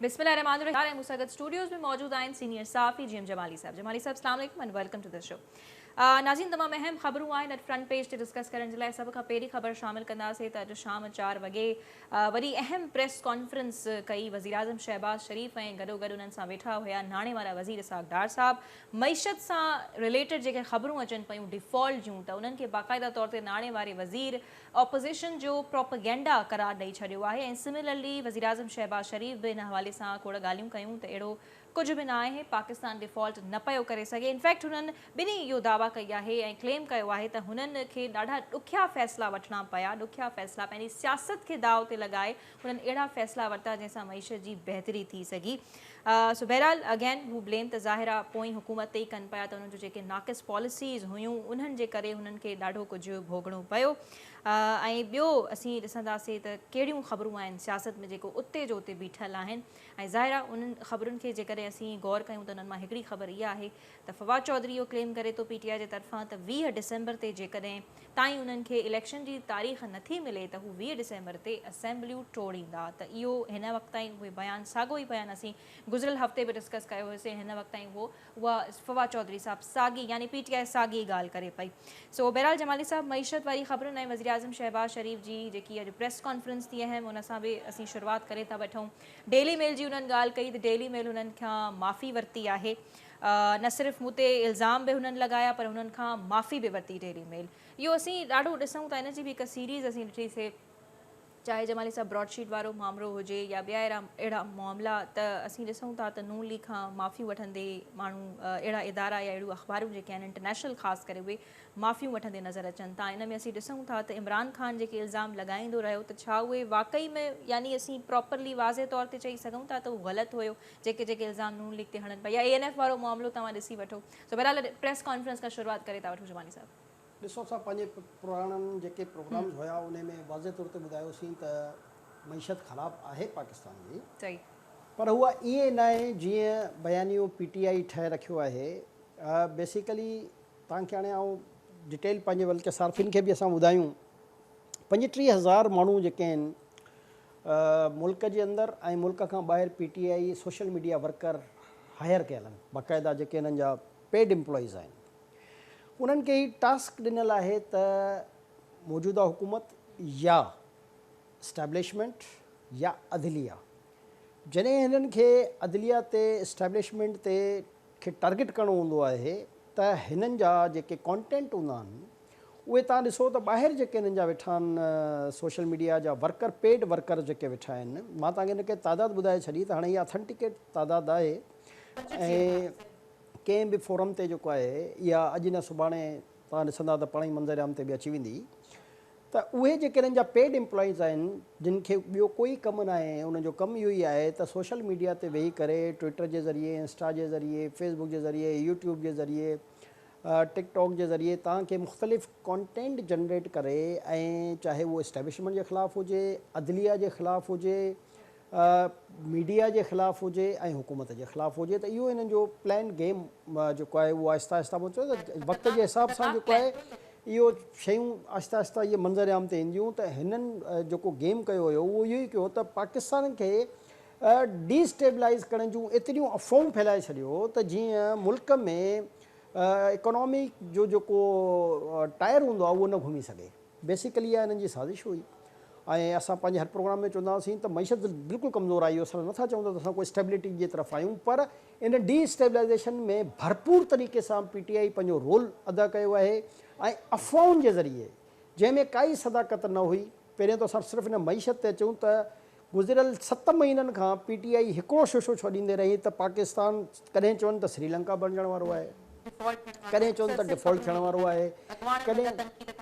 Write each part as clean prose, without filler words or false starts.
बिस्मिल्लाहिर्रहमानिर्रहीम। मुसगत स्टूडियोज़ में मौजूद आइन सीनियर साफ़ी जीएम जमाली साहब। जमाली साहब अस्सलाम वालेकुम and welcome to the show. नाज़रीन, तमाम अहम ख़बरूं आहिनि फ्रंट पेज ते डिस्कस करण जे लाइ। सभ खां पहिरीं ख़बर शामिल कंदासीं त अॼु शाम 4 वॻे वरी अहम प्रेस कॉन्फ्रेंस कई वज़ीर आज़म शहबाज शरीफ़ ऐं गॾोगॾु उन्हनि सां वेठा हुया नाणे वारा वज़ीर इसहाक़ डार साहब। मईशत सां रिलेटेड जेके ख़बरूं अचनि पियूं डिफ़ॉल्ट जूं, त उन्हनि खे बाक़ाइदा तौर ते नाणे वारे वज़ीर ऑपोज़िशन जो प्रोपेगेंडा करार ॾेई छॾियो आहे। ऐं सिमिलरली वज़ीर आज़म शहबाज शरीफ़ बि इन हवाले सां खोड़ ॻाल्हियूं कयूं त अहिड़ो कुझु बि न आहे, पाकिस्तान डिफ़ॉल्ट न पियो करे सघे। इनफैक्ट हुननि ॿिन्ही इहो दावा कई आहे ऐं क्लेम कयो आहे त हुननि खे ॾाढा ॾुखिया फ़ैसिला वठणा पिया, ॾुखिया फ़ैसिला पंहिंजी सियासत खे दाव ते लॻाए हुननि अहिड़ा फ़ैसिला वरिता जंहिंसां मईशत जी बहितरी थी सघी। सो बहरहाल अगेन हू ब्लेम त ज़ाहिर आहे पोइ हुकूमत ते ई कनि पिया त उन्हनि जो जेके नाक़िस पॉलिसीज़ हुयूं उन्हनि जे करे हुननि खे ॾाढो कुझु भोगणो पियो। ऐं ॿियो असीं ॾिसंदासीं त कहिड़ियूं ख़बरूं आहिनि सियासत में जेको उते जो उते बीठल आहिनि। ऐं ज़ाहिर आहे उन्हनि ख़बरुनि खे जेकॾहिं असीं गौर कयूं त उन्हनि मां हिकिड़ी ख़बर इहा आहे त फवाद चौधरी इहो क्लेम करे थो PTI जे तरफ़ां त 20 डिसंबर ते जेकॾहिं ताईं उन्हनि खे इलेक्शन जी तारीख़ नथी मिले त हू 20 डिसंबर ते असेंबलियूं टोड़ींदा। त इहो हिन वक़्त ताईं उहे बयानु साॻियो ई बयानु असीं गुज़िरियल हफ़्ते बि डिस्कस कयो हुयोसीं। हिन वक़्त ताईं उहा फवाद चौधरी साहब साॻी यानी PTI साॻी ॻाल्हि करे पई। सो बहरहाल जमाली साहब, मईशत वारी ख़बरुनि ऐं वज़ीर आज़म शहबाज शरीफ़ जी जेकी अॼु प्रेस कॉन्फ्रेंस थी अहम, उन सां बि असीं शुरूआति करे था वठूं। डेली मेल जी उन्हनि ॻाल्हि कई त डेली मेल हुननि खां माफ़ी वरिती आहे। न सिर्फ़ु मूं ते इल्ज़ाम बि हुननि लॻाया पर हुननि खां माफ़ी बि वरिती डेली मेल। इहो असीं ॾाढो ॾिसूं था, इन जी बि हिकु सीरीज़ असीं ॾिठीसीं, चाहे जमाली साहब ब्रॉडशीट वारो मामिलो हुजे या ॿिया अहिड़ा मामला, त असीं ॾिसूं था त नून लीग खां माफ़ियूं वठंदे माण्हू अहिड़ा इदारा या अहिड़ियूं अख़बारूं जेके आहिनि इंटरनेशनल ख़ासि करे उहे माफ़ियूं वठंदे नज़र अचनि था। इन में असीं ॾिसूं था त इमरान ख़ान जेके इल्ज़ाम लॻाईंदो रहियो त छा उहे वाक़ई में यानी असीं प्रॉपरली वाज़े तौर ते चई सघूं था त उहो ग़लति हुयो जेके जेके इल्ज़ाम नून लीग ते हणनि पिया, या ANF वारो मामिलो तव्हां ॾिसी वठो। सो बहरहाल प्रेस कॉन्फ्रेंस खां शुरूआति करे था वठूं जमाली साहब। ॾिसो, असां पंहिंजे पुराणनि जेके प्रोग्राम्स हुया उन में वाज़े तौर ते ॿुधायोसीं त मईशत ख़राबु आहे पाकिस्तान जी, सही, पर उहा ईअं न आहे जीअं बयानियो PTI ठाहे रखियो आहे। बेसिकली तव्हांखे हाणे आउं डिटेल पंहिंजे बल्कि सार्फिन खे बि असां ॿुधायूं, 35,000 माण्हू जेके आहिनि मुल्क जे अंदरि ऐं मुल्क खां ॿाहिरि PTI social media worker hire कयल आहिनि, बाक़ाइदा जेके हिननि जा पेड एम्प्लॉइज़ आहिनि। उन्हनि खे ई टास्क ॾिनल आहे त मौजूदा हुकूमत या इस्टेब्लिशमेंट या अदलिया, जॾहिं हिननि खे अदलिया ते इस्टेब्लिशमेंट ते खे टारगेट करिणो हूंदो आहे त हिननि जा जेके कॉन्टेंट हूंदा आहिनि उहे तव्हां ॾिसो त ॿाहिरि जेके हिननि जा वेठा आहिनि सोशल मीडिया जा वर्कर, पेड वर्कर जेके वेठा आहिनि, मां तव्हांखे हिनखे तादाद ॿुधाए छॾी त हाणे इहा अथेंटिकेट तादाद आहे। ऐं कंहिं बि फोरम ते जेको आहे इहा अॼु न सुभाणे तव्हां ॾिसंदा त पाण ई मंज़र आम ते बि अची वेंदी, त उहे जेके हिननि जा पेड एम्प्लॉइज़ आहिनि जिन खे ॿियो कोई कमु न आहे, उनजो कमु इहो ई आहे त सोशल मीडिया ते वेही करे ट्विटर जे ज़रिए, इंस्टा जे ज़रिए, फेसबुक जे ज़रिए, यूट्यूब जे ज़रिए, टिकटॉक जे ज़रिए तव्हांखे मुख़्तलिफ़ कॉन्टेंट जनरेट करे, ऐं चाहे उहो इस्टेब्लिशमेंट जे ख़िलाफ़ु हुजे, अदलिया जे ख़िलाफ़ु हुजे, मीडिया जे ख़िलाफ़ु हुजे ऐं हुकूमत जे ख़िलाफ़ु हुजे, त इहो हिननि जो प्लान गेम जेको आहे उहो आहिस्ता आहिस्ता पहुचो त वक़्त जे हिसाब सां जेको आहे इहो शयूं आहिस्ता आहिस्ता इहे मंज़र आम ते ईंदियूं। त हिननि जेको गेम कयो हुयो उहो इहो ई कयो त पाकिस्तान खे डिस्टेबलाइज़ करण जूं एतिरियूं अफ़वाहूं फैलाए छॾियो त जीअं मुल्क में इकोनॉमी जो जेको टायर हूंदो आहे उहो न घुमी सघे। बेसिकली इहा हिननि जी साज़िश हुई। ऐं असां पंहिंजे हर प्रोग्राम में चवंदा हुआसीं त मईशत बिल्कुलु कमज़ोर आहे, इहो असां नथा चऊं त असां कोई स्टेबिलिटी जे तरफ़ आहियूं, पर इन डिस्टेबलाइज़ेशन में भरपूर तरीक़े सां PTI पंहिंजो रोल अदा कयो आहे। ऐं अफ़वाहुनि जे ज़रिए जंहिंमें काई सदाकत न हुई। पहिरियों त असां सिर्फ़ु हिन मईशत ते अचूं त गुज़िरियल 7 महीननि खां PTI हिकिड़ो शोशो छो ॾींदे रही त पाकिस्तान कॾहिं चवनि त श्रीलंका बणिजण वारो आहे, कॾहिं चवनि त डिफॉल्ट थियण वारो आहे, कॾहिं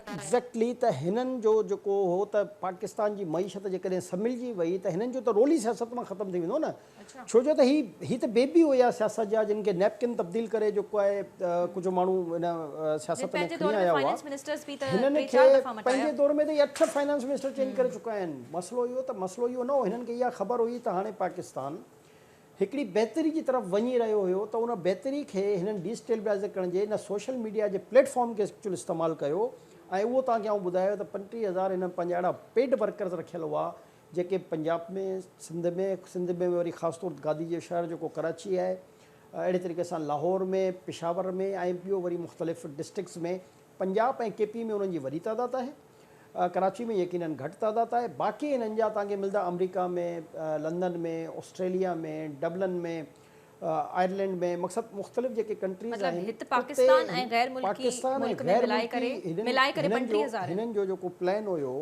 एक्ज़ैक्टली त हिननि जो जेको हो त पाकिस्तान जी मईशत जेकॾहिं सम्मिलिजी वई त हिननि जो त रोल ई सियासत मां ख़तमु थी वेंदो न। छो जो त ही त बेबी हुया सियासत जा, जिन खे नैपकिन तब्दील करे जेको आहे कुझु माण्हू हिन सियासत में खणी आया हुआ। हिननि खे पंहिंजे दौर में त इहे 8 फाइनेंस मिनिस्टर चेंज करे चुका आहिनि। मसइलो इहो न हो, हिननि खे इहा ख़बर हुई त हाणे पाकिस्तान हिकिड़ी बहितरी जी तरफ़ वञी रहियो हुयो, त उन बहितरी खे हिननि डिस्टेबलाइज़ करण जे इन सोशल मीडिया जे प्लेटफॉर्म खे एक्चुअली इस्तेमालु कयो। ऐं उहो तव्हांखे आउं ॿुधायो त 35,000 हिन पंहिंजा अहिड़ा पेड वर्कर्स रखियल हुआ जेके पंजाब में सिंध में वरी ख़ासि तौर गादी जो शहर जेको कराची आहे, अहिड़े तरीक़े सां लाहौर में, पेशावर में ऐं ॿियो वरी मुख़्तलिफ़ डिस्ट्रिक्ट्स में, पंजाब ऐं केपी में उन्हनि जी वॾी तइदाद आहे, कराची में यकीनन घटि तइदाद आहे। बाक़ी इन्हनि जा तव्हांखे मिलंदा अमेरिका में, लंदन में, ऑस्ट्रेलिया में, डबलिन में, आयरलैंड में, मक़सदु मुख़्तलिफ़ जेके कंट्रीज़ आहिनि, पाकिस्तान ऐं गैर मुल्की मुल्क में मिलाए करे 35,000 हिननि जो जेको प्लान हुयो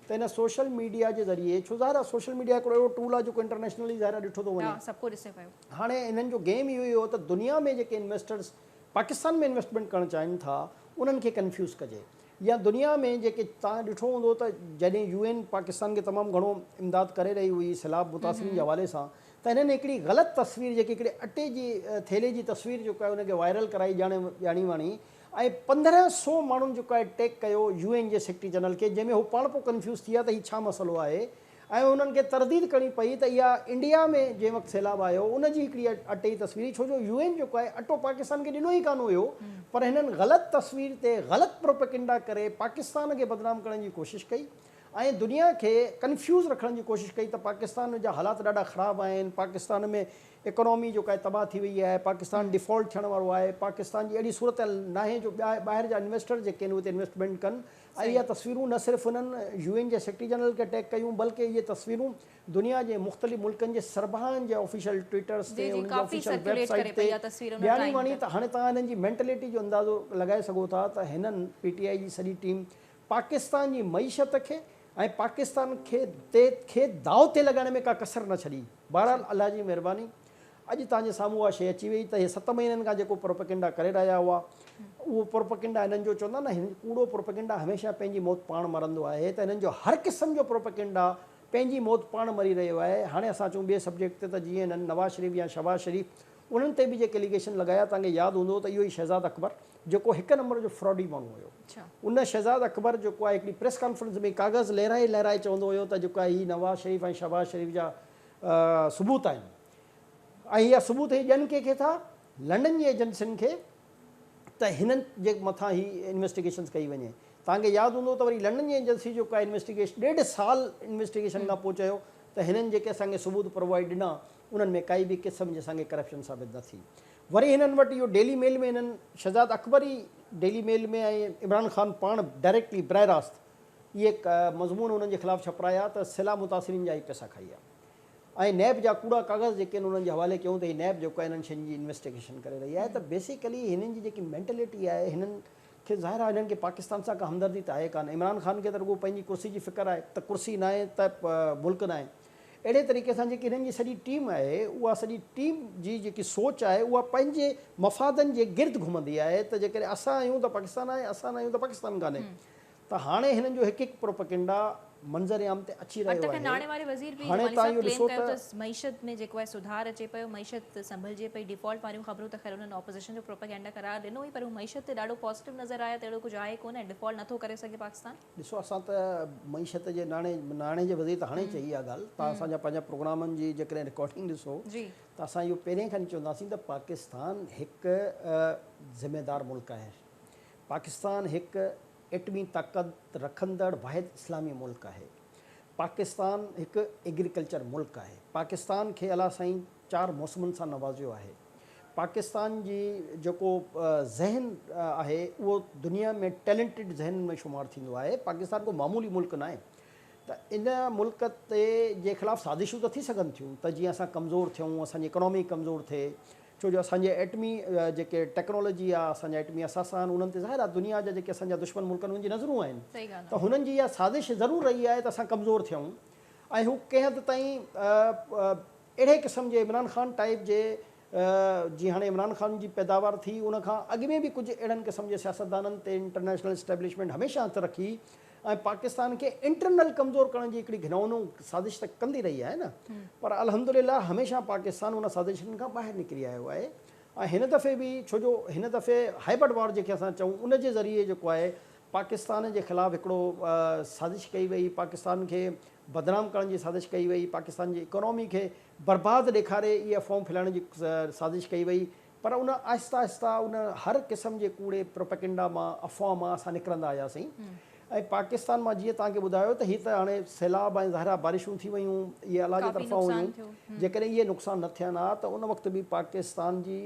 त हिन सोशल मीडिया जे ज़रिए, छो ज़ाहिर आहे सोशल मीडिया हिकिड़ो अहिड़ो टूल आहे जेको इंटरनेशनली ज़ाहिर ॾिठो थो वञे, सबको ॾिसे पियो। हाणे हिननि जो गेम इहो ई हो त दुनिया में जेके इन्वेस्टर्स पाकिस्तान में इन्वेस्टमेंट करणु चाहिनि था उन्हनि खे कंफ्यूज़ कजे, या दुनिया में जेके तव्हां ॾिठो हूंदो त जॾहिं UN पाकिस्तान खे तमामु घणो इमदाद करे रही हुई सैलाब मुतासिरीन जे हवाले सां, त हिननि हिकिड़ी ग़लति तस्वीर जेकी हिकिड़े अटे जी थेले जी तस्वीर जेका आहे उनखे वायरल कराई ॼाणी वाणी, ऐं 1500 माण्हुनि जेको आहे टैग कयो UN जे सेक्रेटरी जनरल खे, जंहिंमें हू पाण पोइ कंफ्यूज़ थी विया त हीउ छा मसइलो आहे, ऐं उन्हनि खे तरदीद करणी पई त इहा इंडिया में जंहिं वक़्तु सैलाब आयो उन जी हिकिड़ी अटे जी तस्वीर, छो जो UN जेको आहे अटो पाकिस्तान खे ॾिनो ई कान हुयो, पर हिननि ग़लति तस्वीर ते ग़लति प्रोपेगेंडा करे पाकिस्तान खे बदनाम करण जी कोशिशि कई ऐं दुनिया खे कंफ्यूज़ रखण जी कोशिशि कई त पाकिस्तान जा हालात ॾाढा ख़राबु आहिनि, पाकिस्तान में इकोनॉमी जेका आहे तबाह थी वई आहे, पाकिस्तान डिफॉल्ट थियण वारो आहे, पाकिस्तान जी अहिड़ी सूरत नाहे जो ॿाहिरि जा इन्वेस्टर जेके आहिनि उते इन्वेस्टमेंट कनि, ऐं इहा तस्वीरूं न सिर्फ़ु हुननि UN जे सेक्रेटरी जनरल खे टैग कयूं, बल्कि इहे तस्वीरूं दुनिया जे मुख़्तलिफ़ मुल्कनि जे सरबराहनि जे ऑफिशियल ट्विटर्स ते, उन्हनि जे ऑफिशियल वेबसाइट ते ॼाणी वञी, त हाणे तव्हां हिननि जी मेंटेलिटी जो अंदाज़ो लॻाए सघो था त हिननि PTI जी सॼी टीम पाकिस्तान जी मईशत खे ऐं पाकिस्तान खे दाव ते लॻाइण में का कसर न छॾी। बहरहाल अलाह जी महिरबानी, अॼु तव्हांजे साम्हूं उहा शइ अची वई त इहे 7 महीननि खां जेको प्रोपेगेंडा करे रहिया हुआ, उहो प्रोपेगेंडा हिननि जो चवंदा न, हिन कूड़ो प्रोपेगेंडा हमेशह पंहिंजी मौत पाण मरंदो आहे, त हिननि जो हर क़िस्म जो प्रोपेगेंडा पंहिंजी मौत पाण मरी रहियो आहे। हाणे असां चऊं ॿिए सब्जेक्ट ते त जीअं हिननि नवाज़ शरीफ़ या शहबाज़ शरीफ़ उन्हनि ते बि जेके एलिगेशन लॻाया, तव्हांखे यादि हूंदो त इहो ई शहज़ाद अकबर जेको 1 नंबर जो फ्रॉडी माण्हू हुयो, उन शहज़ाद अकबर जेको आहे हिकिड़ी प्रेस कॉन्फ्रेंस में कागज़ लहराए चवंदो हुयो त जेको आहे हीअ नवाज़ शरीफ़ ऐं शहबाज़ शरीफ़ जा सबूत आहिनि, ऐं इहा सबूत ही ॾियनि कंहिंखे था, लंडन जी एजेंसियुनि खे, त हिननि जे मथां ही इन्वेस्टिगेशन कई वञे। तव्हांखे यादि हूंदो त वरी लंडन जी एजेंसी जेको आहे इन्वेस्टिगेशन 1.5 साल इन्वेस्टिगेशन खां पोइ चयो त हिननि जेके असांखे सबूत प्रोवाइड ॾिना उन्हनि में काई बि क़िस्म जी असांखे करप्शन साबित न थी। वरी हिननि वटि इहो डेली मेल में हिननि शहज़ाद अकबर ई डेली मेल में ऐं इमरान ख़ान पाण डायरेक्टली बराह रास्त इहे मज़मून उन्हनि जे ख़िलाफ़ु छपराया त सिला मुतासिरीन जा ई पैसा खाई आहे, ऐं नैब जा कूड़ा कागज़ जेके आहिनि उन्हनि जे हवाले कयूं त हीअ नैब जेको आहे हिननि शयुनि जी इन्वेस्टिगेशन करे रही आहे। त बेसिकली हिननि जी जेकी मेंटेलिटी आहे, हिननि खे ज़ाहिर आहे हिननि खे पाकिस्तान सां का हमदर्दी त आहे कान। इमरान ख़ान खे त रुॻो पंहिंजी कुर्सी जी फ़िक्र आहे त कुर्सी न आहे त मुल्क न आहे। अहिड़े तरीक़े सां जेकी हिननि जी सॼी टीम आहे, उहा सॼी टीम जी जेकी सोच आहे उहा पंहिंजे मफ़ादनि जे गिर्द घुमंदी आहे त जेकॾहिं असां आहियूं त पाकिस्तान आहे, असां न आहियूं त पाकिस्तान कान्हे। त हाणे हिननि जो हिकु हिकु प्रोपेगेंडा मंज़र आम ते अची रहियो आहे। हाणे तव्हां इहो ॾिसो त मईशत में जेको आहे सुधार अचे पियो, मईशत संभलिजे पई, डिफॉल्ट वारियूं ख़बरूं त ख़ैर उन्हनि ऑपोज़िशन जो प्रोपेगेंडा करार ॾिनो ई, पर हू मईशत ते ॾाढो पॉज़िटिव नज़र आया त अहिड़ो कुझु आहे कोन, डिफॉल्ट नथो करे सघे पाकिस्तान। ॾिसो असां त मईशत जे नाणे जे वज़ीर त हाणे चई इहा ॻाल्हि, तव्हां असांजा पंहिंजा प्रोग्रामनि जी जेकॾहिं रिकॉर्डिंग ॾिसो त असां इहो पहिरें खां ई चवंदासीं त पाकिस्तान हिकु ज़िमेदार मुल्क आहे। पाकिस्तान हिकु एटमी ताक़त रखंदड़ वाहिद इस्लामी मुल्क आहे। पाकिस्तान हिकु एग्रीकल्चर मुल्क आहे। पाकिस्तान खे अलाह साईं 4 मौसमनि सां नवाज़ियो आहे। पाकिस्तान जी जेको ज़हन आहे उहो दुनिया में टैलेंटेड ज़हन में शुमारु थींदो आहे। पाकिस्तान को मामूली मुल्क न आहे। त इन मुल्क ते जे ख़िलाफ़ु साज़िशूं त थी सघनि थियूं त जीअं असां कमज़ोर थियूं, असांजी इकोनॉमी कमज़ोर थिए, छो जो असांजे एटमी जेके टेक्नोलॉजी आहे, असांजा एटमी असासा आहिनि, उन्हनि ते ज़ाहिर आहे दुनिया जा जेके असांजा दुश्मन मुल्क आहिनि उन्हनि जी नज़रूं आहिनि, त हुननि जी इहा साज़िश ज़रूरु रही आहे त असां कमज़ोर थियूं। ऐं हू कंहिं हद ताईं अहिड़े क़िस्म जे इमरान ख़ान टाइप जे जीअं हाणे इमरान ख़ान जी पैदावार थी, उन खां अॻु में बि कुझु अहिड़नि क़िस्म जे सियासतदाननि ते इंटरनेशनल इस्टेब्लिशमेंट हमेशह हथु रखी ऐं पाकिस्तान खे इंटरनल कमज़ोर करण जी हिकिड़ी घिनौनो साज़िश त कंदी रही आहे न, पर अल्हम्दुलिल्लाह हमेशह पाकिस्तान उन साज़िशनि खां ॿाहिरि निकिरी आयो आहे। ऐं हिन दफ़े बि छो जो हिन दफ़े हाइब्रिड वॉर जेके असां चऊं उन जे ज़रिए जेको आहे पाकिस्तान जे ख़िलाफ़ु हिकिड़ो साज़िश कई वई, पाकिस्तान खे बदनाम करण जी साज़िश कई वई, पाकिस्तान जी इकोनॉमी खे बर्बादु ॾेखारे इहा फॉर्म फैलाइण जी साज़िश कई वई। पर उन आहिस्ता आहिस्ता उन हर क़िस्म जे कूड़े प्रोपेगेंडा मां, अफ़वाह मां असां निकिरंदा आयासीं ऐं पाकिस्तान मां जीअं तव्हांखे ॿुधायो त हीअ त हाणे सैलाब ऐं ज़ाहिरा बारिशूं थी वियूं, इहे अलाह जे काफ़ी तरफ़ां नुक़सान हुयूं। थियो। जेकॾहिं इहे नुक़सान न थियनि हा त उन वक़्तु बि पाकिस्तान जी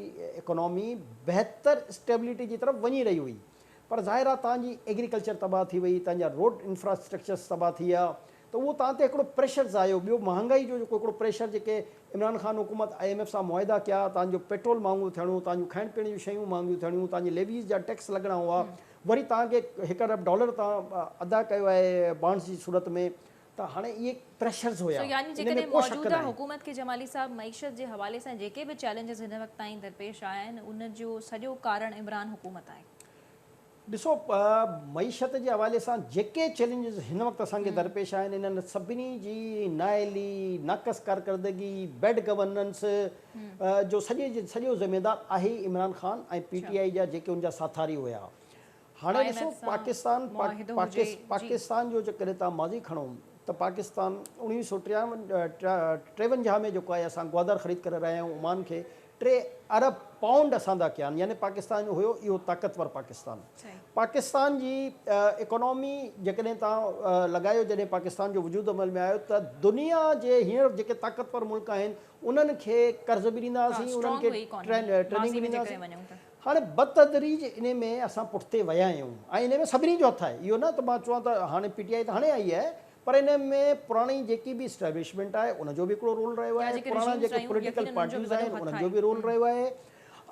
इकोनॉमी बहितर स्टेबिलिटी जी तरफ़ वञी रही हुई। पर ज़ाहिर आहे तव्हांजी एग्रीकल्चर तबाह थी वई, तव्हांजा रोड इंफ्रास्ट्रक्चर्स तबाह थी विया, त उहो तव्हां ते हिकिड़ो प्रेशर्स आयो। ॿियो महांगाई जो जेको हिकिड़ो प्रेशर जेके इमरान ख़ान हुकूमत IMF सां मुआदा कया, तव्हांजो पेट्रोल महांगो थियणो, तव्हांजूं खाइण पीअण जूं शयूं महांगियूं थियणियूं, तव्हांजी लेवीज़ जा टैक्स लॻणा हुआ, वरी तव्हांखे $1 अरब तव्हां अदा कयो आहे बॉन्ड्स जी सूरत में, त हाणे इहे प्रेशर्स हुया। यानी इन जेकॾहिं में को शक मौजूदा नाहे। हुकूमत खे जमाली साहब मईशत जे हवाले सां जेके बि चैलेंजेस हिन वक़्तु ताईं दरपेश आया आहिनि, उन जो सॼो कारण इमरान हुकूमत आहे। ॾिसो, मईशत जे हवाले सां जेके चैलेंजिस हिन वक़्तु असांखे दरपेश आहिनि, इन्हनि सभिनी जी नाअहली, नाक़स कारकर्दगी, बैड गवर्नेंस जो सॼो ज़िम्मेदार आहे इमरान ख़ान ऐं PTI जा जेके उनजा साथारी हुया। हाणे ॾिसो, पाकिस्तान जो जेकॾहिं तव्हां माज़ी खणो त पाकिस्तान 1953 में जेको आहे असां ग्वादर ख़रीद करे रहिया आहियूं ओमान खे, 3 अरब पाउंड असांजा कया आहिनि, यानी पाकिस्तान जो हुयो इहो ताक़तवर पाकिस्तान। पाकिस्तान जी इकोनॉमी जेकॾहिं तव्हां लॻायो, जॾहिं पाकिस्तान जो वजूद अमल में आयो त दुनिया जे हींअर जेके ताक़तवर मुल्क आहिनि उन्हनि खे कर्ज़ बि ॾींदा हुआसीं, उन्हनि खे ट्रेनिंग बि ॾींदा हुआसीं। हाणे बतदरीज इन में असां पुठिते विया आहियूं ऐं इन में सभिनी जो हथु आहे। इहो न त मां चवां त हाणे PTI त हाणे आई आहे, पर इन में पुराणी जेकी बि इस्टेब्लिशमेंट आहे उनजो बि हिकिड़ो रोल रहियो आहे, पुराणा जेके पॉलिटिकल पार्टीज़ आहिनि उन्हनि जो बि रोल रहियो आहे।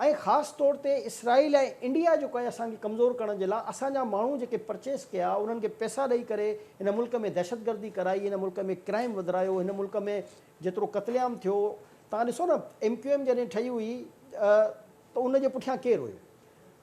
ऐं ख़ासि तौर ते इसराइल ऐं इंडिया जेको आहे असांखे कमज़ोर करण जे लाइ असांजा माण्हू जेके परचेस कया, उन्हनि खे पैसा ॾेई करे हिन मुल्क में दहशतगर्दी कराई, हिन मुल्क में क्राइम वधायो, हिन मुल्क में जेतिरो क़त्लेआम थियो। तव्हां ॾिसो न, MQM जॾहिं ठही हुई त उनजे पुठियां केरु हुयो,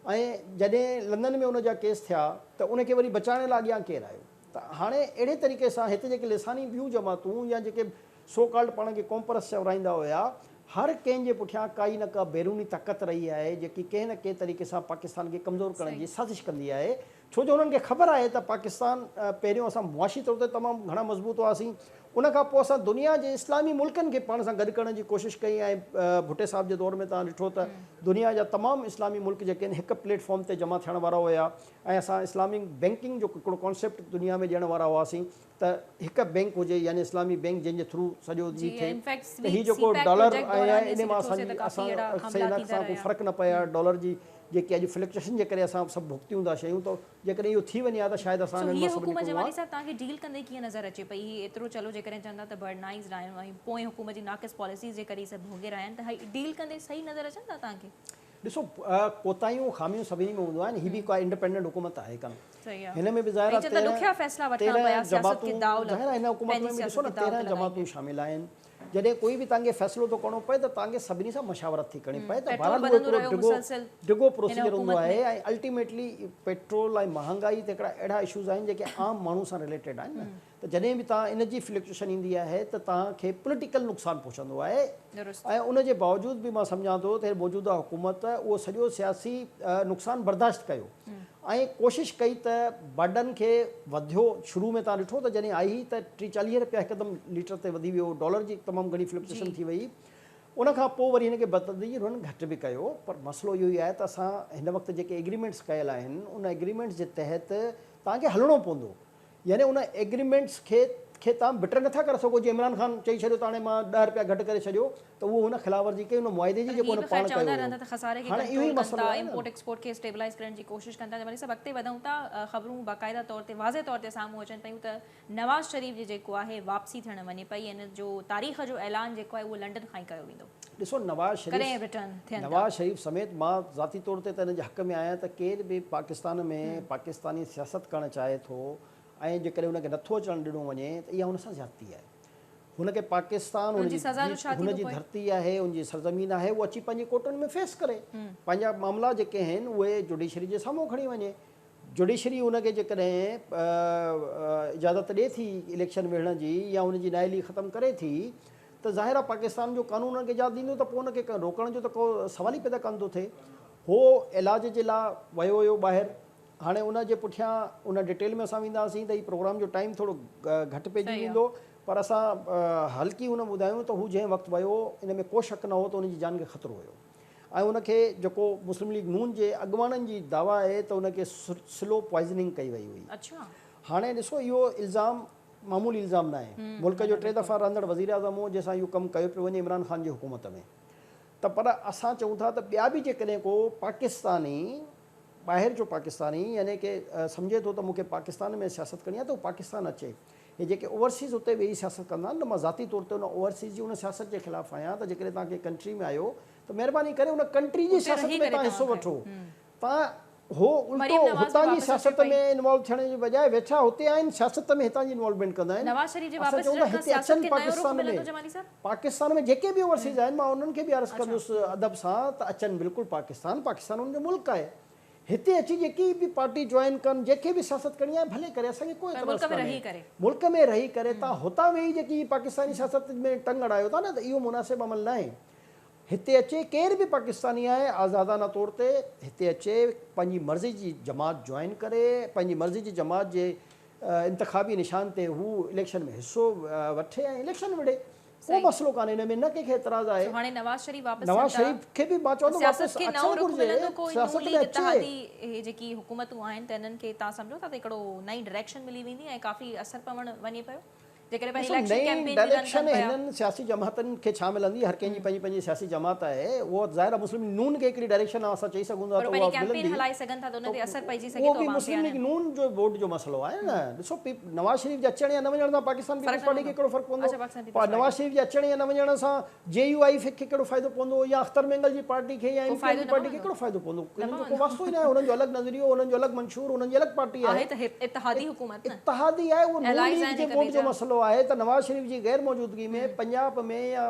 ऐं जॾहिं लंदन में उनजा केस थिया त उनखे वरी बचाइण लाइ अॻियां केरु आयो। त हाणे अहिड़े तरीक़े सां हिते जेके लिसानी ॿियूं जमातूं या जेके सो कॉल्ड पाण खे कॉम्परस चवराईंदा हुया, हर कंहिंजे पुठियां काई न का बैरूनी ताक़त रही आहे जेकी कंहिं न कंहिं तरीक़े सां पाकिस्तान खे कमज़ोर करण जी साज़िश कंदी आहे। छो जो उन्हनि खे ख़बर आहे त पाकिस्तान पहिरियों असां मुआशी तौर ते तमामु घणा मज़बूत हुआसीं, उनखां पोइ असां दुनिया जे इस्लामी मुल्कनि खे पाण सां गॾु करण जी कोशिशि कई। ऐं भुट्टे साहिब जे दौर में तव्हां ॾिठो त दुनिया जा तमामु इस्लामी मुल्क जेके आहिनि हिकु प्लेटफॉर्म ते जमा थियण वारा हुया, ऐं असां इस्लामिक बैंकिंग जो हिकिड़ो कॉन्सेप्ट दुनिया में ॾियण वारा हुआसीं त हिकु बैंक हुजे, यानी इस्लामी बैंक जंहिंजे थ्रू सॼो ॾींहुं थिए। त हीअ जेको डॉलर आहे इन मां असां सही सां कोई फ़र्क़ु न पिया। डॉलर जी जेके अॼु फ्लक्चुएशन जे करे असां सभु भुगतियूं था शयूं, त जेकॾहिं इहो थी वञे हा त शायदि असां हुकूमत जमाली साहब तव्हांखे डील कंदे कीअं नज़र अचे पई? एतिरो चलो जेकॾहिं चवंदा त बर्डनाइज़ आहियूं ऐं पोइ हुकूमत जी नाक़िस पॉलिसीज़ जे करे सभु भोगे रहिया आहिनि, त डील कंदे सही नज़र अचनि था तव्हांखे? ॾिसो, कोताहियूं ख़ामियूं सभिनी में हूंदियूं आहिनि। हीअ बि का इंडिपेंडेंट हुकूमत आहे कान, हिन में बि ज़ाहिर आहे 13 जमातूं हिन हुकूमत में बि ॾिसो न 13 जमातूं शामिल आहिनि। जॾहिं कोई बि तव्हांखे फ़ैसिलो थो करिणो पए त तव्हांखे सभिनी सां मशावरत थी करणी पए। त बहरहाल डिघो प्रोसीजर हूंदो आहे ऐं अल्टीमेटली पेट्रोल ऐं महांगाई ते हिकिड़ा अहिड़ा इशूज़ आहिनि जेके आम माण्हू सां रिलेटेड आहिनि न। त जॾहिं बि तव्हां इन जी फ्लक्चुएशन ईंदी आहे त तव्हांखे पॉलिटिकल नुक़सानु पहुचंदो आहे, ऐं उनजे बावजूदि बि मां सम्झां थो त मौजूदा हुकूमत उहो सॼो सियासी नुक़सानु बर्दाश्त कयो ऐं कोशिशि कई त बर्डन खे वधियो। शुरू में तव्हां ॾिठो त जॾहिं आई त 30-40 रुपया हिकदमि लीटर ते वधी वियो, डॉलर जी तमामु घणी फ्लक्चुएशन थी वई। उनखां पोइ वरी हिनखे बतदरीजी हुननि घटि बि कयो। पर मसइलो इहो ई आहे त असां हिन वक़्तु जेके एग्रीमेंट्स कयल आहिनि उन एग्रीमेंट्स जे तहत तव्हांखे हलणो पवंदो, यानी उन एग्रीमेंट्स खे तव्हां बिटर नथा करे सघो। जीअं इमरान ख़ान चई छॾियो त हाणे मां 10 रुपया घटि करे छॾियो, त उहो हुन ख़िलाफ़वर्जी कई, उन मुआदे जी जेको हुन पाण कयो। हाणे इहो ई मसइलो आहे, इंपोर्ट एक्सपोर्ट खे स्टेबलाइज़ करण जी कोशिशि कंदा। जमाली साहब अॻिते वधूं था, ख़बरूं बाक़ाइदा तौर ते वाज़े तौर ते साम्हूं अचनि पियूं त नवाज़ शरीफ़ जी जेको आहे वापसी थियण वञे पई, इन जो तारीख़ जो ऐलान जेको आहे उहो लंडन खां ई कयो वेंदो। ॾिसो, नवाज़ शरीफ़ समेत मां ज़ाती तौर ते त हिन जे हक़ में आहियां त केर बि पाकिस्तान में पाकिस्तानी सियासत करणु चाहे थो ऐं जेकॾहिं हुनखे नथो अचणु ॾिनो वञे त इहा हुन सां ज़्यादती आहे। हुनखे पाकिस्तान हुनजी धरती आहे, हुनजी सरज़मीन आहे, उहो अची पंहिंजी कोर्टुनि में फेस करे, पंहिंजा मामला जेके आहिनि उहे जुडिशरी जे साम्हूं खणी वञे। जुडिशरी हुनखे जेकॾहिं इजाज़त ॾिए थी इलेक्शन विढ़ण जी या हुनजी नाइली ख़तमु करे थी, त ज़ाहिर आहे पाकिस्तान जो कानून हुनखे इजाज़त ॾींदो, त पोइ हुनखे रोकण जो त को सवाल ई पैदा कोन थो थिए। हो इलाज जे लाइ वियो हुयो ॿाहिरि, हाणे उन जे पुठियां उन डिटेल में असां वेंदासीं त हीउ प्रोग्राम जो टाइम थोरो घटि पइजी वेंदो, पर असां हल्की हुन ॿुधायूं त हू जंहिं वक़्तु वियो इन में को शक न हो त हुनजी जान खे ख़तरो हुयो। ऐं उनखे जेको मुस्लिम लीग नून जे अॻुवाननि जी दावा आहे त उनखे स्लो पॉइज़निंग कई वई हुई। हाणे ॾिसो इहो इल्ज़ाम मामूली इल्ज़ाम न आहे। मुल्क जो 3 दफ़ा रहंदड़ वज़ीर आज़म हो जंहिंसां इहो कमु कयो पियो वञे इमरान ख़ान जी हुकूमत में। त पर असां चऊं था त ॿिया बि जेकॾहिं को पाकिस्तानी ॿाहिरि जो पाकिस्तानी यानी कि सम्झे थो त मूंखे पाकिस्तान में सियासत करणी आहे त उहो पाकिस्तान अचे। हे जेके ओवरसीज़ उते वेही सियासत कंदा आहिनि न, मां ज़ाती तौर ते उन ओवरसीज़ जी उन सियासत जे ख़िलाफ़ु आहियां त जेकॾहिं तव्हां कंहिं कंट्री में आहियो त महिरबानी करे उन कंट्री जी सियासत में तव्हां हिसो वठो। तव्हां हो उल्टो हुतां जी सियासत में इन्वॉल्व थियण जे बजाए वेठा हुते आहिनि सियासत में हितां जी इन्वॉल्वमेंट कंदा आहिनि। नवाज़ शरीफ जे असां वापसि चऊं था अचण खां हिते सियासत अचनि खे नयो रुख पाकिस्तान मिलंदो में, जमाली साहब? पाकिस्तान में जेके बि ओवरसीज़ आहिनि मां उन्हनि खे बि अर्ज़ु कंदुसि अदब सां त अचनि बिल्कुलु पाकिस्तान, पाकिस्तान उनजो मुल्क आहे। हिते अची जेकी बि पार्टी जॉइन कनि, जेके बि सियासत करणी आहे भले करे, असांखे कोई एतिराज़ कान्हे। मुल्क में रही करे तव्हां हुतां वेही जेकी पाकिस्तानी सियासत में टंग अड़ायो था न त इहो मुनासिबु अमल न आहे। हिते अचे केर बि पाकिस्तानी आहे आज़ादाना तौर ते हिते अचे, पंहिंजी मर्ज़ी जी जमात जॉइन करे, पंहिंजी मर्ज़ी जी जमात जे इंतखाबी निशान ते हू इलेक्शन में हिसो वठे ऐं इलेक्शन विढ़े, को मसइलो कान्हे। हिन में न कंहिंखे एतिराज़ आहे। हाणे नवाज़ शरीफ वापसि नवाज़ शरीफ खे बि मां चवंदो सियासत खे नओं रुख मिलंदो, कोई सियासत नून में लीग अचे। इत्तेहादी जेकी हुकूमतूं आहिनि त इन्हनि खे तव्हां सम्झो था त हिकिड़ो नई डायरेक्शन मिली वेंदी ऐं काफ़ी असर पवण वञे पियो जेकॾहिं पंहिंजी इलेक्शन कैंपेन डायरेक्शन हिननि सियासी जमातनि खे छा मिलंदी, हर कंहिंजी पंहिंजी पंहिंजी सियासी जमात आहे। उहो ज़ाहिर आहे मुस्लिम नून खे हिकिड़ी डायरेक्शन आहे, असां चई सघूं था त उहा मिलंदी। हलाए सघनि था त उन ते असर पइजी सघे उहो थो। बि मुस्लिम लीग नून जो वोट जो मसइलो आहे न। ॾिसो नवाज़ शरीफ जे अचण या न वञण सां पाकिस्तान पीपल्स पार्टी खे कहिड़ो फ़र्क़ु पवंदो? नवाज़ शरीफ जे अचण या न वञण सां JUI खे कहिड़ो फ़ाइदो पवंदो, या अख्तर मेंगल जी पार्टी खे या MPN जी पार्टी खे कहिड़ो फ़ाइदो पवंदो? हिननि जो को वास्तो ई न आहे। हुननि जो अलॻि नज़रियो, हुननि जो अलॻि मंशूर, हुननि जी अलॻि पार्टी आहे। इत्तेहादी हुकूमत इत्तेहादी आहे, उहो नून लीग जे वोट जो मसइलो आहे। त नवाज़ शरीफ जी गैर मौजूदगी में पंजाब में या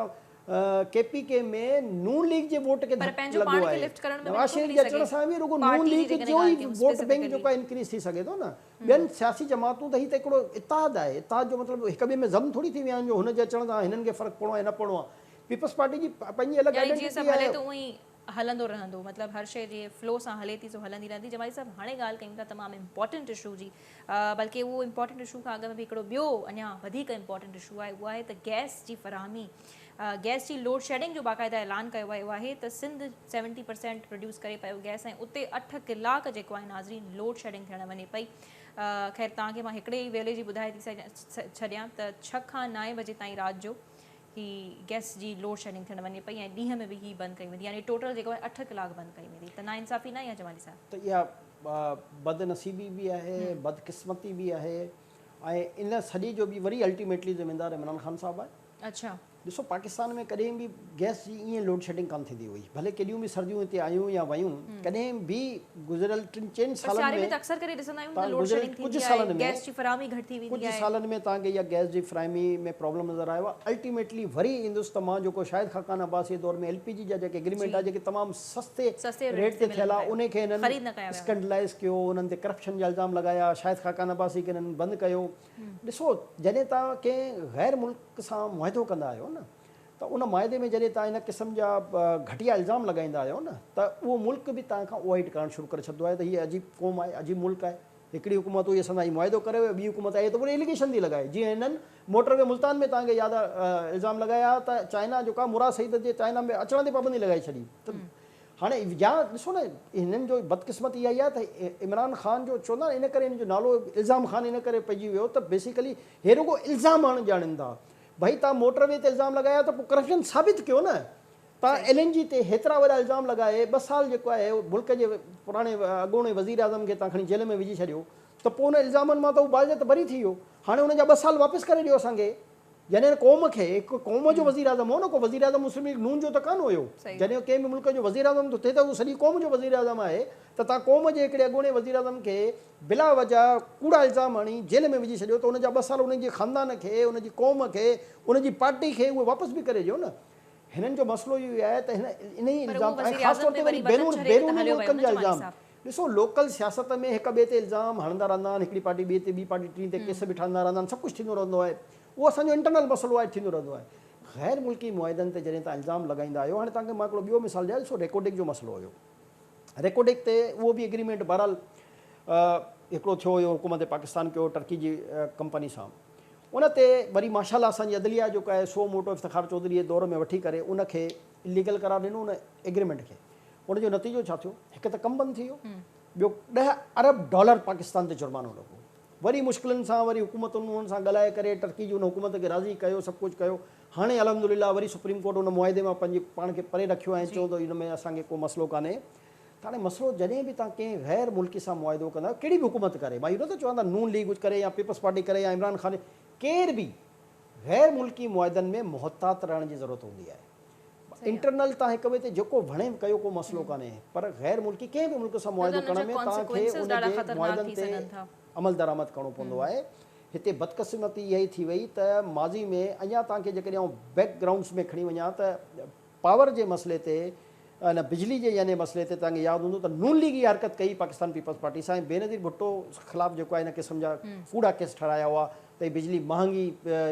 KPK में नून लीग जे वोट खे धक्को लॻो आहे। नवाज़ शरीफ जे अचण सां बि रुगो नून लीग जो ई वोट बैंक जेको आहे इंक्रीज़ थी सघे थो न। ॿियनि सियासी जमातूं त ही त हिकिड़ो इत्तेहाद आहे। इत्तेहाद जो मतिलबु हिक ॿिए में ज़म थोरी थी विया आहिनि जो हुनजे अचण सां हिननि खे फ़र्क़ु पवणो आहे न पवणो आहे। पीपल्स पार्टी जी पंहिंजी अलॻि आइडेंटिटी आहे। हलंदो रहंदो, मतिलबु हर शइ जे फ्लो सां हले थी सो हलंदी रहंदी। जमाली साहब हाणे ॻाल्हि कयूं था तमामु इम्पॉर्टेंट इशू जी, बल्कि उहो इम्पॉर्टेंट इशू खां अॻु में बि हिकिड़ो ॿियो अञा वधीक इम्पॉर्टेंट इशू आहे, उहो आहे त गैस जी फ़राहमी, गैस जी लोड शेडिंग जो बाक़ाइदा ऐलान कयो वियो आहे त सिंध 70% प्रोड्यूस करे पियो गैस ऐं उते 8 कलाक जेको आहे नाज़रीन लोड शेडिंग थियण वञे पई। ख़ैर तव्हांखे मां हिकिड़े ई वेले जी ॿुधाए थी छॾियां त 6 खां 9 बजे ताईं राति जो ही गैस जी लोड शेडिंग थियण वञे पई ऐं ॾींहं में बि ही बंदि कई वेंदी, यानी टोटल जेको आहे 8 कलाक बंदि कई वेंदी। त नाइंसाफ़ी न आहे जमाली साहब? त इहा बदनसीबी बि आहे, बदकिस्मती बि आहे ऐं इन सॼे जो बि वरी अल्टीमेटली ज़िम्मेदार इमरान ख़ान साहब आहे। अच्छा, ॾिसो पाकिस्तान में कॾहिं बि गैस जी ईअं लोड शेडिंग कान थींदी हुई, भले केॾियूं बि सर्दियूं हिते आयूं या वयूं, कॾहिं बि गुज़िरियल 3-4 सालनि में अक्सर करे ॾिसंदा आहियूं कुझु सालनि में गैस जी फ़राहमी घटि थी वेंदी आहे। कुझु सालनि में तव्हांखे इहा गैस जी फ़राहमी में प्रॉब्लम नज़र आयो आहे। अल्टीमेटली वरी ईंदुसि त मां जेको शाहिद खाकान अब्बासी दौर में LPG जा जेके एग्रीमेंट आहे जेके तमामु सस्ते रेट ते थियल आहे, उन खे हिननि स्कैंडलाइज़ कयो, उन्हनि ते करप्शन जा इल्ज़ाम लॻाया, शाहिद खाकान अब्बासी खे हिननि बंदि कयो। ॾिसो जॾहिं तव्हां कंहिं गैर मुल्क सां मुआहिदो कंदा आहियो न, त उन मुआदे में जॾहिं तव्हां इन क़िस्म जा घटिया इल्ज़ाम लॻाईंदा आहियो न, त उहो मुल्क बि तव्हां खां अवॉइड करणु शुरू करे छॾींदो आहे त हीअ अजीब क़ौम आहे, अजीब मुल्क आहे। हिकिड़ी हुकूमत हुई असां सां मुआदो करे ॿी हुकूमत आई त वरी एलिगेशन थी लॻाए। जीअं हिननि मोटरवे मुल्तान में तव्हांखे यादि इल्ज़ाम लॻाया त चाइना जेको आहे मुराद सईद जे चाइना में अचण ते पाबंदी लॻाए छॾी। त हाणे या ॾिसो न हिननि जो बदकिस्मत इहा ई आहे त इमरान ख़ान जो चवंदा इन करे हिन जो नालो इल्ज़ाम ख़ान इन करे पइजी वियो त बेसिकली हे रुगो इल्ज़ाम आणणु ॼाणनि था। भई तव्हां मोटरवे ते इल्ज़ाम लॻाया त पोइ करप्शन साबित कयो न। तव्हां LNG ते हेतिरा वॾा इल्ज़ाम लॻाए 2 साल जेको आहे मुल्क जे पुराणे अॻूणे वज़ीर आज़म खे तव्हां खणी जेल में विझी छॾियो, त पोइ उन इल्ज़ामनि मां त उहो बाज़त बरी थी वियो। हाणे हुनजा 2 साल वापसि करे ॾियो असांखे। जॾहिं क़ौम खे, हिकु क़ौम जो वज़ीर आज़म हो न, को वज़ीर आज़म मुस्लिम लीग नून जो त कान हुयो। जॾहिं कंहिं बि मुल्क जो वज़ीर आज़म थो थिए त उहो सॼी क़ौम जो वज़ीर आज़म आहे। त तव्हां क़ौम जे हिकिड़े अॻूणे वज़ीर आज़म खे बिला वजह कूड़ा इल्ज़ाम हणी जेल में विझी छॾियो, त उनजा 2 साल उनजे ख़ानदान खे, उनजी क़ौम खे, उनजी पार्टी खे उहे वापसि बि करे ॾियो न। हिननि जो मसइलो इहो आहे त हिन इन ई इल्ज़ाम ख़ासि तौर ते वरी बैरूनी मुल्कनि जा इल्ज़ाम। ॾिसो लोकल सियासत में हिक ॿिए ते इल्ज़ाम हणंदा रहंदा आहिनि, हिकिड़ी पार्टी ॿिए ते, ॿी पार्टी टीं ते केस बि ठहंदा रहंदा आहिनि, सभु कुझु थींदो रहंदो आहे। उहो असांजो इंटरनल मसइलो आहे, थींदो रहंदो आहे। गैर मुल्की मुआदनि ते जॾहिं तव्हां इल्ज़ाम लॻाईंदा आहियो, हाणे तव्हांखे मां हिकिड़ो ॿियो मिसाल ॾियां। ॾिसो रेकोडिक जो मसइलो हुयो, रेकोडिक ते उहो बि एग्रीमेंट बहरहाल हिकिड़ो थियो हुयो, हुकूमत पाकिस्तान कयो टर्की जी कंपनी सां। उन ते वरी माशाल्लाह असांजी अदलिया जेको आहे सो मोटो इफ़्तिखार चौधरी जे दौर में वठी करे उनखे इलीगल करार ॾिनो उन एग्रीमेंट खे। उनजो नतीजो छा थियो? हिकु त कमु बंदि थी वियो, ॿियो $10 अरब पाकिस्तान ते जुर्मानो लॻो। वरी मुश्किलनि सां वरी हुकूमतुनि उन्हनि सां ॻाल्हाए करे टर्की जी उन हुकूमत खे राज़ी कयो, सभु कुझु कयो। हाणे अलहमदुलिल्लाह वरी सुप्रीम कोर्ट उन मुआदे मां पंहिंजे पाण खे परे रखियो ऐं चयो त इन में असांखे को मसइलो कान्हे। त हाणे मसइलो जॾहिं बि तव्हां कंहिं गैर मुल्की सां मुआदो कंदा, कहिड़ी बि हुकूमत करे, मां इहो नथो चवंदा नून लीग करे या पीपल्स पार्टी करे या इमरान ख़ान, केर बि गैर मुल्की मुआदनि में मुहतात रहण जी ज़रूरत हूंदी आहे। इंटरनल तव्हां हिक ॿिए ते जेको वणे कयो, को मसइलो कान्हे, पर गैर मुल्की कंहिं बि मुल्क सां मुआदो करण में तव्हांखे उनजे मुआदनि ते अमल दरामद करणो पवंदो आहे। हिते बदक़िस्मती इहा ई थी वई त माज़ी में अञा तव्हांखे जेकॾहिं आउं बैकग्राउंड्स में खणी वञा त पावर जे मसइले ते न बिजली जे यानी मसइले ते तव्हांखे यादि हूंदो त नून लीग इहा हरकत कई पाकिस्तान पीपल्स पार्टी सां, ऐं बेनज़ीर भुट्टो ख़िलाफ़ु जेको आहे हिन क़िस्म जा कूड़ा केस ठहिराया हुआ त बिजली महांगी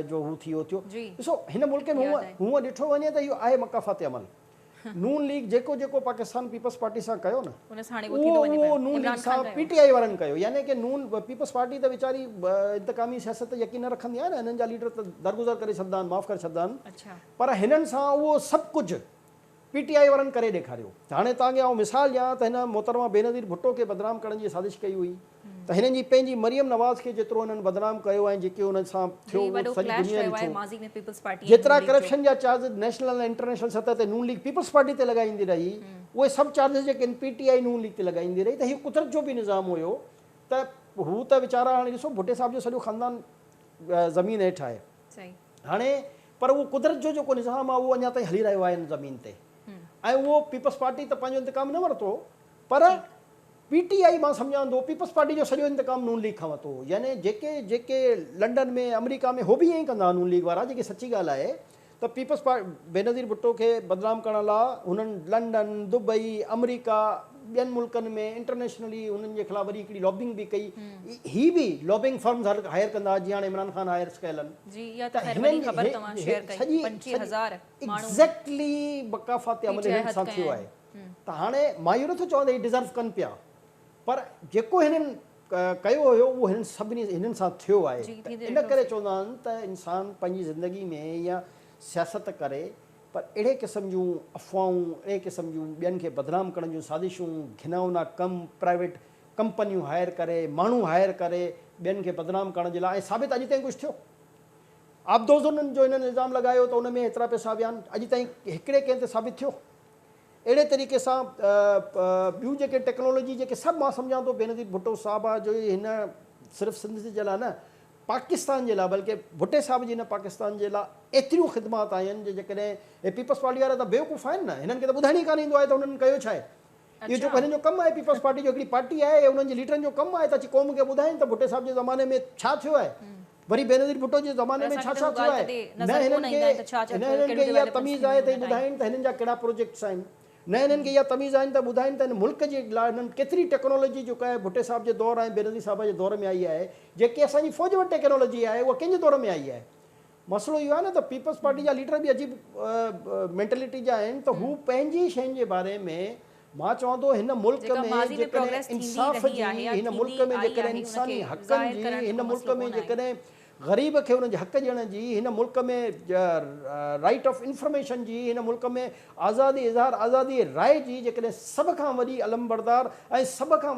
जो हू थियो ॾिसो हिन मुल्क में हूअं ॾिठो वञे त इहो आहे मक़ाफ़ाती अमल। नून लीग जेको जेको पाकिस्तान पीपल्स पार्टी सां कयो न, उहो नून लीग सां पीटीआई वारनि कयो। यानी कि नून पीपल्स पार्टी त वीचारी इंतकामी सियासत यकीन न रखंदी आहे न, हिननि जा लीडर त दरगुज़र करे छॾंदा आहिनि, माफ़ु करे छॾंदा आहिनि, पर हिननि सां उहो सभु कुझु पीटीआई वारनि करे ॾेखारियो। हाणे तव्हांखे आउं मिसाल ॾियां त हिन मोहतरमा बेनज़ीर भुट्टो खे बदनाम करण जी साज़िश कई हुई, त हिननि जी पंहिंजी मरियम नवाज़ खे जेतिरो हिननि बदनाम कयो ऐं जेके हुन सां थियो सॼी दुनिया ॾिठो, जेतिरा करप्शन जा चार्जिस नेशनल ऐं इंटरनेशनल सतह ते नून लीग पीपल्स पार्टी ते लॻाईंदी रही, उहे सभु चार्जिस जेके आहिनि पीटीआई नून लीग ते लॻाईंदी रही। त हीउ कुदरत जो बि निज़ाम हुयो त हू त वीचारा हाणे ॾिसो भुट्टे साहिब जो सॼो ख़ानदान ज़मीन हेठि आहे हाणे, पर उहो कुदरत जो जेको निज़ाम आहे उहो अञा ताईं हली रहियो आहे हिन ज़मीन ते, ऐं उहो पीपल्स पार्टी त पंहिंजो इंतकाम न वरितो, पर पीटीआई मां सम्झां थो पीपल्स पार्टी जो सॼो इंतकाम नून लीग खां वरितो। यानी जेके जेके लंडन में अमेरिका में हो बि ईअं ई कंदा नून लीग वारा, जेकी सची ॻाल्हि आहे त पीपल्स बेनज़ीर भुट्टो खे बदनाम करण लाइ हुननि लंडन, दुबई, अमेरिका, ॿियनि मुल्कनि में इंटरनेशनली हुननि जे ख़िलाफ़ु वरी हिकिड़ी लॉबिंग बि कई। ही बि लॉबिंग फर्म्स हायर कंदा, जीअं हाणे इमरान ख़ान हायर कयल एग्ज़ैक्टली मक़ाफ़ाती अमल हिननि सां थियो आहे। त हाणे मां इहो नथो चवां त हीअ डिज़र्व कनि पिया, पर जेको हिननि कयो हुयो उहो हिननि सभिनी हिननि सां थियो आहे। इन करे चवंदा आहिनि त इंसानु पंहिंजी ज़िंदगी में या सियासत करे, पर अहिड़े क़िस्म जूं अफ़वाहूं, अहिड़े क़िस्म जूं ॿियनि खे बदनाम करण जूं साज़िशूं, घिनौना कम, प्राइवेट कंपनियूं हायर करे, माण्हू हायर करे ॿियनि खे बदनाम करण जे लाइ, ऐं साबित अॼु ताईं कुझु थियो। आबदोज़ुनि जो हिननि इल्ज़ाम लॻायो त उन में एतिरा पैसा विया आहिनि, अॼु ताईं हिकिड़े कंहिं ते साबित थियो। अहिड़े तरीक़े सां ॿियूं जेके टेक्नोलॉजी जेके सभु मां सम्झां थो बेनज़ीर भुट्टो साहिब आहे जो हिन सिर्फ़ु सिंध जे लाइ न, पाकिस्तान जे लाइ, बल्कि भुट्टे साहिब जी न पाकिस्तान जे लाइ एतिरियूं ख़िदमात आहिनि जेकॾहिं पीपल्स पार्टी वारा त बेवकूफ़ आहिनि न, हिननि खे त ॿुधाइण ई कान ईंदो आहे त हुननि कयो छा आहे। इहो जेको हिननि जो कमु आहे, पीपल्स पार्टी जो हिकिड़ी पार्टी आहे, उन्हनि जे लीडरनि जो कमु आहे त अची क़ौम खे ॿुधाइनि त भुट्टे साहिब जे ज़माने में छा थियो आहे, वरी बेनज़ीर भुट्टो जे ज़माने में छा छा थियो आहे। न हिननि खे इहा तमीज़ आहे त ॿुधाइनि त हिननि जा कहिड़ा प्रोजेक्ट्स आहिनि, न हिननि खे इहा तमीज़ आहिनि त ॿुधाइनि त हिन मुल्क जे लाइ हिननि केतिरी टेक्नोलॉजी जेका आहे भुट्टे साहिब जे दौर ऐं बेनज़ीर साहिब जे दौर में आई आहे, जेके असांजी फ़ौज वटि टेक्नोलॉजी आहे उहा कंहिंजे दौर में आई आहे। मसइलो इहो आहे न त पीपल्स पार्टी जा लीडर बि अजीब मेंटेलिटी जा आहिनि, त हू पंहिंजी शयुनि जे बारे में, मां चवां थो हिन मुल्क में जेकॾहिं इंसाफ़ जी, हिन मुल्क में जेकॾहिं इंसानी हक़नि जी, हिन मुल्क में जेकॾहिं ग़रीब खे हुनजे हक़ ॾियण जी, हिन मुल्क में राइट ऑफ इंफॉर्मेशन जी, हिन मुल्क में आज़ादी इज़हार, आज़ादी राय जी जेकॾहिं सभ खां वॾी अलमबरदार ऐं सभ खां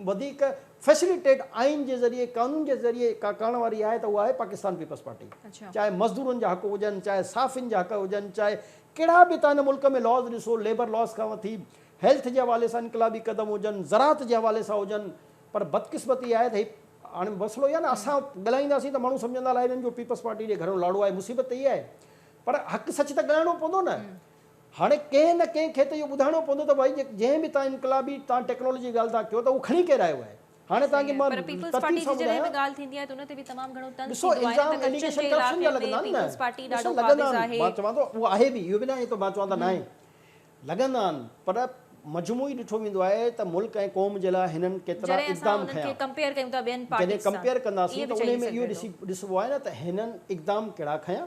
वधीक फैसिलिटेट आइन जे ज़रिए, कानून जे ज़रिए का करण वारी आहे त उहा आहे पाकिस्तान पीपल्स पार्टी। चाहे मज़दूरनि जा हक़ हुजनि, चाहे साफ़िन जा हक़ हुजनि, चाहे कहिड़ा बि तव्हां हिन मुल्क में लॉज़ ॾिसो, लेबर लॉस खां वठी हेल्थ जे हवाले सां इनकलाबी क़दम हुजनि, ज़राअत जे हवाले सां हुजनि, पर बदकिस्मती आहे त हाणे मसइलो इहो आहे न, असां ॻाल्हाईंदासीं त माण्हू सम्झंदा अलाए हिननि जो पीपल्स पार्टी जे घरो लाड़ो आहे, मुसीबत इहा आहे, पर हक़ सच त ॻाल्हाइणो पवंदो न। हाणे कंहिं न कंहिंखे त इहो ॿुधाइणो पवंदो त भई जंहिं बि तव्हां इनकलाबी तव्हां टेक्नोलॉजी जी ॻाल्हि था कयो त उहो खणी केरु आयो आहे। हाणे तव्हांखे मां चवां थो उहो आहे बि, इहो बि न आहे त मां चवां त न आहे, लॻंदा आहिनि, पर मजमूई ॾिठो वेंदो आहे त मुल्क ऐं क़ौम जे लाइ हिननि केतिरा इक़दाम खयां। जॾहिं कंपेयर कंदासीं त उन में इहो ॾिसबो आहे न त हिननि इक़दाम कहिड़ा खयां।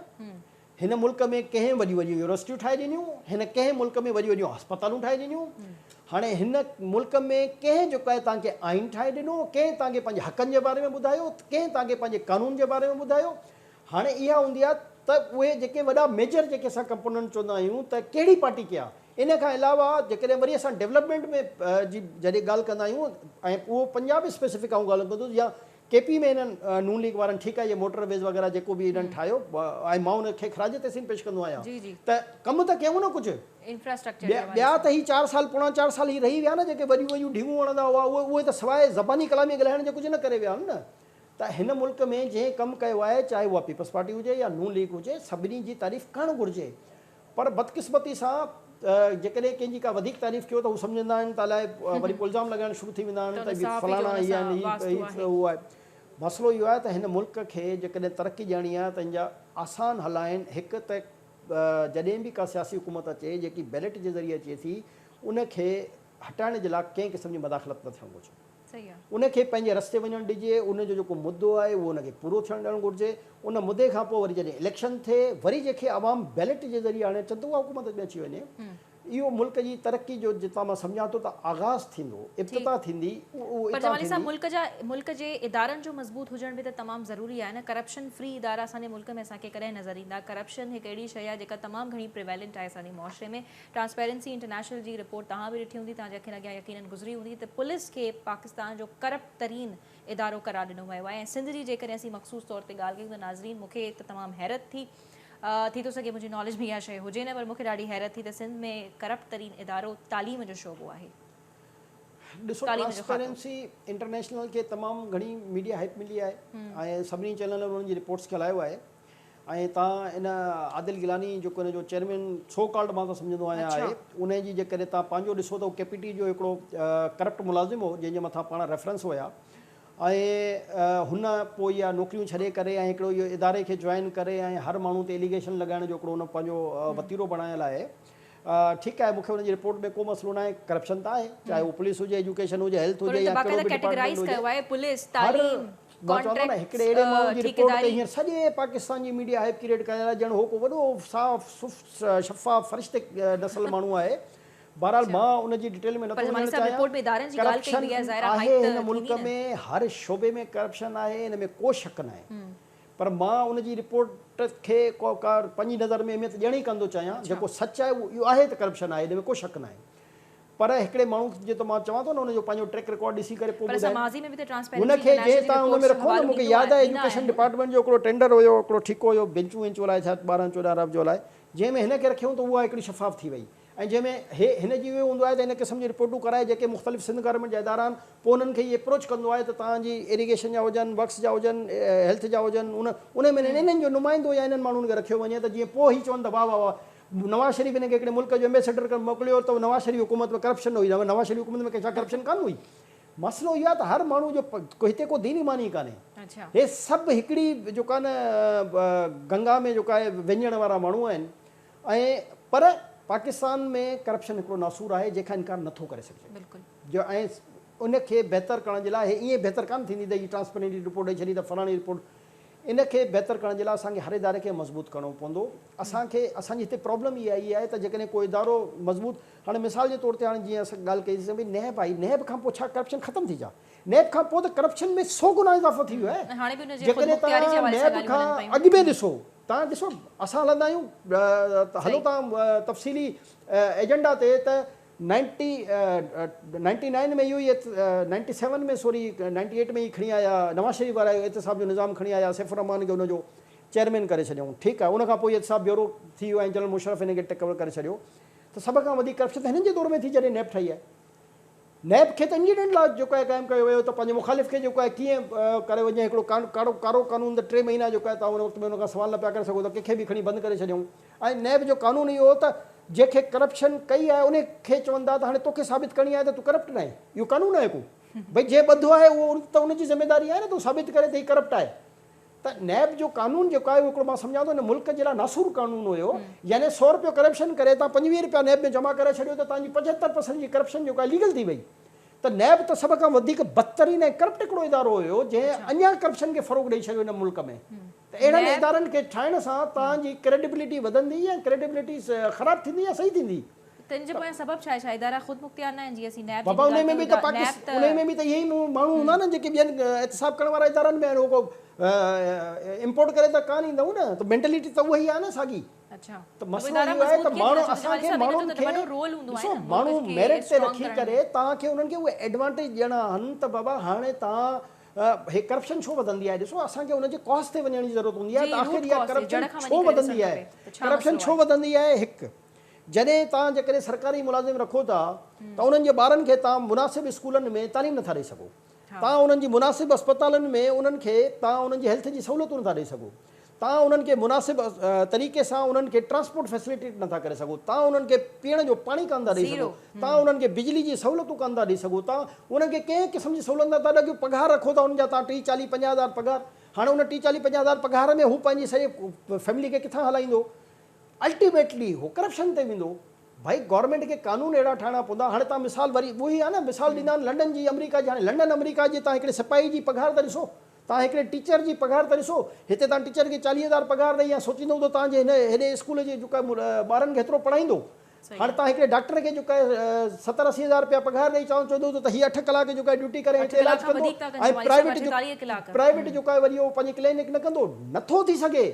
हिन मुल्क में कंहिं वॾियूं वॾियूं यूनिवर्सिटियूं ठाहे ॾिनियूं, हिन कंहिं मुल्क में वॾियूं वॾियूं अस्पतालूं ठाहे ॾिनियूं, हाणे हिन मुल्क में कंहिं जेको आहे तव्हांखे आइन ठाहे ॾिनो, कंहिं तव्हांखे पंहिंजे हक़नि जे बारे में ॿुधायो, कंहिं तव्हांखे पंहिंजे कानून जे बारे में ॿुधायो। हाणे इहा हूंदी आहे त उहे जेके वॾा मेजर जेके असां कंपोनेंट चवंदा आहियूं त कहिड़ी पार्टी कया। इन खां अलावा जेकॾहिं वरी असां डेवलपमेंट में जी जॾहिं ॻाल्हि कंदा आहियूं, ऐं उहो पंजाब स्पेसिफिक आऊं ॻाल्हि कंदुसि या केपी में इन्हनि नून लीग वारनि ठीकु आहे, इहे मोटरवेज़ वग़ैरह जेको बि इन्हनि ठाहियो ऐं मां उनखे ख़राज तहसीन पेश कंदो आहियां, जी जी त कमु त कयूं न कुझु। इंफ्रास्ट्रक्चर ॿिया त ही 4 साल पोणा 4 साल ही रही विया न, जेके वॾियूं वॾियूं ढींगूं हणंदा हुआ, उहे त सवाइ ज़बानी कलामी ॻाल्हाइण जो कुझु न करे विया आहिनि न। त हिन मुल्क में जंहिं कमु कयो आहे, चाहे उहा पीपल्स पार्टी हुजे या नून लीग हुजे, सभिनी जी तारीफ़ करणु घुरिजे। पर बदकिस्मती सां जेकॾहिं कंहिंजी का वधीक तारीफ़ कयो त हू सम्झंदा आहिनि त अलाए वरी पोइ इल्ज़ाम लॻाइणु शुरू थी वेंदा आहिनि त फलाणा हीअ आहिनि, उहो आहे। मसइलो इहो आहे त हिन मुल्क खे जेकॾहिं तरक़ी ॾियणी आहे त हिन जा आसान हल आहिनि। हिकु त जॾहिं बि का सियासी हुकूमत अचे जेकी बैलेट जे ज़रिए अचे थी, उनखे हटाइण जे लाइ कंहिं क़िस्म जी मदाख़लत न थियणु घुरिजे। उनखे पंहिंजे रस्ते वञणु ॾिजे, उनजो जेको मुद्दो आहे उहो उनखे पूरो थियणु ॾियणु घुरिजे। उन मुद्दे खां पोइ वरी जॾहिं इलेक्शन थिए, वरी जंहिंखे आवाम बैलेट जे ज़रिए हाणे अचनि त उहा हुकूमत में अची वञे। इहो मुल्क जी तरक़ी जो जितां मां सम्झां थो त आगाज़ थींदो, इब्तिदा थींदी। पर जमाली साहब, मुल्क जे इदारनि जो मज़बूत हुजण बि त तमामु ज़रूरी आहे न। करप्शन फ्री इदारा असांजे मुल्क में असांखे कॾहिं नज़र ईंदा। करप्शन हिकु अहिड़ी शइ आहे जेका तमामु घणी प्रिवेलेंट आहे असांजे मुआशरे में। ट्रांसपेरेंसी इंटरनेशनल जी रिपोर्ट तव्हां बि ॾिठी हूंदी, तव्हांजे अखियुनि अॻियां यकीनन गुज़री हूंदी त पुलिस खे पाकिस्तान जो करप्ट तरीन इदारो करार ॾिनो वियो आहे। ऐं सिंध जी जेकॾहिं असीं मख़सूस तौर ते ॻाल्हि कयूं त नाज़रीन, मूंखे त तमामु हैरत थी थो सघे मुंहिंजी नॉलेज में इहा शइ हुजे न, पर मूंखे ॾाढी हैरत थी त सिंध में करप्ट तरीन इदारो तालीम जो शोबो आहे। ॾिसो, ट्रांसपेरेंसी इंटरनेशनल खे तमामु घणी मीडिया हेल्प मिली आहे ऐं सभिनी चैनल उन्हनि जी रिपोर्ट्स खे हलायो आहे। ऐं तव्हां इन आदिल गिलानी जेको हिन जो चेयरमैन सो कॉल्ड मां त सम्झंदो आहियां आहे, उनजी जेकॾहिं तव्हां पंहिंजो ॾिसो त केपीटी जो हिकिड़ो करप्ट मुलाज़िम हो जंहिंजे मथां पाण रेफरेंस हुया, ऐं हुन पोइ इहा नौकरियूं छॾे करे ऐं हिकिड़ो इहो इदारे खे जॉइन करे ऐं हर माण्हू ते एलिगेशन लॻाइण जो हिकिड़ो हुन पंहिंजो वतीरो बणायल आहे। ठीकु आहे, मूंखे हुनजी रिपोर्ट में को मसइलो न आहे, करप्शन त आहे, चाहे उहो पुलिस हुजे, एजुकेशन हुजे, हेल्थ हुजे या कहिड़ो बि डिपार्टमेंट हुजे। मां चवंदो न, हिकिड़े अहिड़े माण्हू जी रिपोर्ट ते हींअर सॼे पाकिस्तान जी मीडिया हाइप क्रिएट कयल आहे ॼण हो को वॾो साफ़ शफ़ाफ़ फ़रिश्ते नस्ल माण्हू आहे। बहरहाल मां उनजी डिटेल में नथो वञणु चाहियां। करप्शन आहे हिन मुल्क में, हर शोबे में करप्शन आहे, हिन में को शक न आहे। पर मां उनजी रिपोर्ट खे का पंहिंजी नज़र में अहमियत ॾियण ई कंदो चाहियां। जेको सच आहे उहो इहो आहे त करप्शन आहे, हिन में को शक न आहे। पर हिकिड़े माण्हू जे त मां चवां थो न, हुनजो पंहिंजो ट्रैक रिकॉर्ड ॾिसी करे पोइ हुनखे जे तव्हां हुन में रखो न। मूंखे यादि आहे एजुकेशन डिपार्टमेंट जो हिकिड़ो टेंडर हुयो, हिकिड़ो ठिको हुयो बेंचूं वेंचूं लाइ, छा 12-14 अरब जो लाइ, जंहिंमें हिनखे रखियो त उहा हिकिड़ी शफ़ाफ़ थी वई। ऐं जंहिंमें हिन जी इहो हूंदो आहे त हिन क़िस्म जी रिपोर्टूं कराए जेके मुख़्तलिफ़ सिंध गवर्नमेंट जा इदारा आहिनि, पोइ उन्हनि खे इहे अप्रोच कंदो आहे त तव्हांजी इरीगेशन जा हुजनि, वर्क्स जा हुजनि, हेल्थ जा हुजनि, उन में इन्हनि जो नुमाइंदो या इन्हनि माण्हुनि खे रखियो वञे त जीअं पोइ ई चवनि त वाह वाह वाह, नवाज़ शरीफ़ हिनखे हिकिड़े मुल्क जो एम्बेसडर करे मोकिलियो त नवाज़ शरीफ़ हुकूमत में करप्शन न हुई। नवाज़ शरीफ़ हुकूमत में कंहिं करप्शन कान हुई। मसइलो इहो आहे त हर माण्हू जो हिते को दीनी मानी कान्हे। हे सभु हिकिड़ी जेका न गंगा में जेका आहे विञण वारा माण्हू आहिनि। ऐं पर पाकिस्तान में करप्शन हिकिड़ो नासूर आहे जंहिंखां इनकार नथो करे सघिजे जो। ऐं उनखे बहितर करण जे लाइ ईअं बहितर कान थींदी त हीअ ट्रांसपेरेंट रिपोर्ट ॾेई छॾी त फलाणी रिपोर्ट। इनखे बहितर करण जे लाइ असांखे हर इदारे खे मज़बूत करिणो पवंदो। असांजी हिते प्रॉब्लम इहा आहे त जेकॾहिं कोई इदारो मज़बूत, हाणे मिसाल जे तौर ते हाणे जीअं असां ॻाल्हि कईसीं भई नैब आई, नैब खां पोइ छा करप्शन ख़तमु थी जा? नैब खां पोइ त करप्शन में 100 गुना इज़ाफ़ो थी वियो आहे। जेकॾहिं तव्हां नैब खां अॻु में ॾिसो, तव्हां ॾिसो असां हलंदा आहियूं हलो तव्हां तफ़सीली एजेंडा ते त 99 में इहो ई 97 में सॉरी 98 में ई खणी आया नवाज़ शरीफ़ वारा एहतिसाब जो निज़ाम खणी आया, सैफ़ुर रहमान खे हुनजो चेयरमैन करे छॾियऊं। ठीकु आहे, उनखां पोइ एहतिसाब ब्यूरो थी वियो ऐं जनरल मुशर्रफ हिनखे टेक ओवर करे छॾियो। त सभ खां वधीक करप्शन त हिननि जे दौर में थी जॾहिं नैब ठही आहे। नैब खे त इंजीनियरिंग लाइ जेको आहे क़ाइमु कयो वियो त पंहिंजे मुख़ालिफ़ खे जेको आहे कीअं करे वञे। हिकिड़ो कारो कानून त 3 महीना जेको आहे तव्हां उन वक़्त में उनखां सवाल न पिया करे सघो त कंहिंखे बि खणी बंदि करे छॾियऊं। ऐं नैब जो कानून इहो हो त जंहिंखे करप्शन कई आहे उनखे चवंदा त हाणे तोखे साबित करणी आहे त तूं करप्ट न आहे। इहो कानून आहे को भई जंहिं ॿधो आहे उहो त उनजी ज़िमेदारी आहे न तूं साबित करे त हीउ करप्ट आहे। त नैब जो कानून जेको आहे उहो हिकिड़ो मां सम्झां थो हिन मुल्क जे लाइ नासूर कानून हुयो। यानी 100 रुपयो करप्शन करे तव्हां 25 रुपया नैब में जमा करे छॾियो त तव्हांजी 75% जी करप्शन जेको आहे लीगल थी वई। त नैब त सभ खां वधीक बदतरीन ऐं करप्ट हिकिड़ो इदारो हुयो जंहिं अञा करप्शन खे फ़रोग़ ॾेई छॾियो हिन मुल्क में। त अहिड़नि इदारनि खे ठाहिण सां तव्हांजी क्रेडिबिलिटी वधंदी या क्रेडिबिलिटी ख़राबु थींदी या सही थींदी? तिन पोयां सबब छा आहे? इदारा ख़ुदि मुख्तियार न आहिनि जीअं असीं नैब बाबा उन में बि त उन में बि त इहे ई माण्हू हूंदा न जेके ॿियनि एहतिसाब करण वारा इदारनि में आहिनि। उहो इम्पोर्ट करे त कान ईंदव न, त मेंटेलिटी त उहा ई आहे न साॻी। त मसइलो इहो आहे त माण्हू असांखे माण्हुनि खे ॾिसो, माण्हू मेरिट ते रखी करे तव्हांखे उन्हनि खे उहे एडवांटेज ॾियणा आहिनि त बाबा हाणे तव्हां हे करप्शन छो वधंदी आहे ॾिसो असांखे उनजे कॉस्ट ते वञण जी ज़रूरत हूंदी आहे जी, त आख़िर root इहा cause ते, करप्शन जड़ खां छो वञी करे वधंदी ॾिसणु आहे खपे त छा करप्शन मसइलो छो वधंदी आहे हिकु जॾहिं तव्हां जेकॾहिं सरकारी मुलाज़िम रखो था त उन्हनि जे ॿारनि खे तव्हां मुनासिब स्कूलनि में तालीम नथा ॾेई सघो तव्हां उन्हनि जी मुनासिब अस्पतालनि में उन्हनि खे तव्हां उन्हनि जी हेल्थ जी सहूलियतूं नथा ॾेई सघो तव्हां उन्हनि खे मुनासिब तरीक़े सां उन्हनि खे ट्रांसपोर्ट फैसिलिटी नथा करे सघो तव्हां उन्हनि खे पीअण जो पाणी कान था ॾेई सघो तव्हां उन्हनि खे बिजली जी सहूलियतूं कान था ॾेई सघो तव्हां उन्हनि खे कंहिं क़िस्म जी सहूलियत नथा ॾियो पघार रखो था उन्हनि जा तव्हां 30-40-50 हज़ार पघार हाणे उन 30-40-50 हज़ार पघार में हू पंहिंजी सॼे फैमिली खे किथां हलाईंदो अल्टीमेटली हो करप्शन ते वेंदो भाई गवर्नमेंट खे कानून अहिड़ा ठाहिणा पवंदा हाणे तव्हां मिसाल वरी उहो ई आहे न मिसाल ॾींदा आहिनि लंडन जी अमेरिका जी हाणे लंडन अमेरिका जी तव्हां हिकिड़े सिपाही जी पघार त ॾिसो तव्हां हिकिड़े टीचर जी पघार त ॾिसो हिते तव्हां टीचर खे 40,000 पघार ॾेई या सोचींदो त तव्हांजे हिन हेॾे स्कूल जे जेका ॿारनि खे एतिरो पढ़ाईंदो हाणे तव्हां हिकिड़े डॉक्टर खे जेका 70-80 हज़ार रुपया पघार ॾेई चवंदो त हीअ 8 कलाक जेका ड्यूटी करे हिते इलाजु कंदो ऐं प्राइवेट जेको आहे वरी उहो पंहिंजी क्लिनिक न कंदो नथो थी सघे